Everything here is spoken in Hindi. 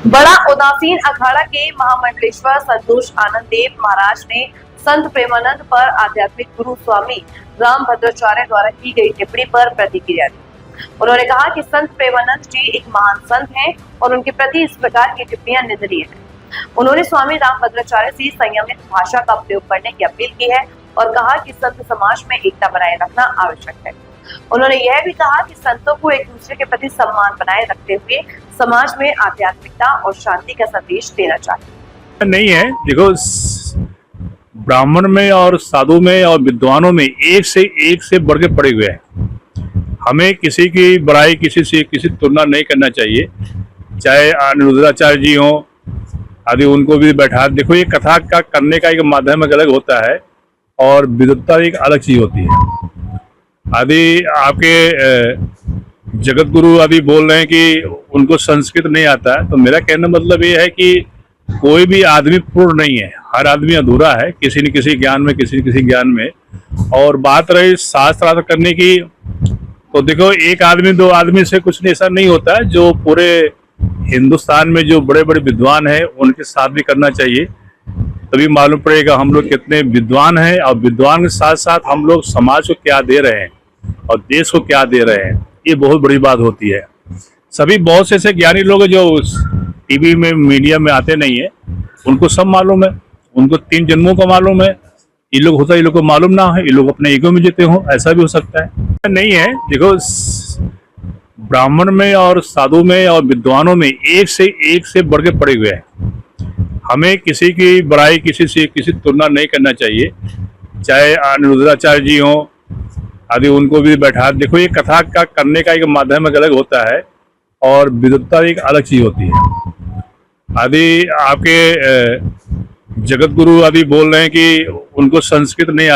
बड़ा उदासीन अखाड़ा के महामंडलेश्वर संतोष आनंद देव महाराज ने संत प्रेमानंद पर आध्यात्मिक गुरु स्वामी रामभद्राचार्य द्वारा की गई टिप्पणी पर प्रतिक्रिया दी। उन्होंने कहा कि संत प्रेमानंद जी एक महान संत हैं और उनके प्रति इस प्रकार की टिप्पणियां निंदनीय है। उन्होंने स्वामी रामभद्राचार्य से संयमित भाषा का प्रयोग करने की अपील की है और कहा कि संत समाज में एकता बनाए रखना आवश्यक है। उन्होंने यह भी कहा कि संतों को एक दूसरे के प्रति सम्मान बनाए रखते हुए समाज में आध्यात्मिकता और शांति का संदेश देना चाहिए। नहीं है, देखो ब्राह्मण में और साधु में और विद्वानों में एक से बढ़ के पड़े हुए हैं। हमें किसी की बड़ाई किसी से किसी तुलना नहीं करना चाहिए, चाहे अनिरुद्धाचार्य जी हों आदि, उनको भी बैठा देखो। ये कथा का करने का एक माध्यम अलग होता है और विद्वत्ता एक अलग चीज होती है। आदि आपके जगत गुरु आदि बोल रहे हैं कि उनको संस्कृत नहीं आता है, तो मेरा कहने मतलब ये है कि कोई भी आदमी पूर्ण नहीं है, हर आदमी अधूरा है किसी न किसी ज्ञान में, किसी न किसी ज्ञान में। और बात रही शास्त्रार्थ करने की, तो देखो एक आदमी दो आदमी से कुछ नहीं, ऐसा नहीं होता है। जो पूरे हिंदुस्तान में जो बड़े बड़े विद्वान हैं उनके साथ भी करना चाहिए, तभी मालूम पड़ेगा हम लोग कितने विद्वान हैं और विद्वान के साथ साथ हम लोग समाज को क्या दे रहे हैं और देश को क्या दे रहे हैं। ये बहुत बड़ी बात होती है। सभी बहुत से ऐसे ज्ञानी लोग हैं जो टीवी में मीडिया में आते नहीं है, उनको सब मालूम है, उनको 3 जन्मों का मालूम है। ये लोग होता है, ये लोग को मालूम ना है, ये लोग अपने ईगो में जीते हो, ऐसा भी हो सकता है। नहीं है, देखो ब्राह्मण में और साधु में और विद्वानों में एक से बढ़ के पड़े हुए हैं। हमें किसी की बड़ाई किसी से किसी तुलना नहीं करना चाहिए, चाहे अनिरुद्धाचार्य जी हों आदि, उनको भी बैठा देखो। ये कथा का करने का एक माध्यम अलग होता है और विद्वत्ता एक अलग चीज होती है। आदि आपके जगत गुरु आदि बोल रहे हैं कि उनको संस्कृत नहीं आता।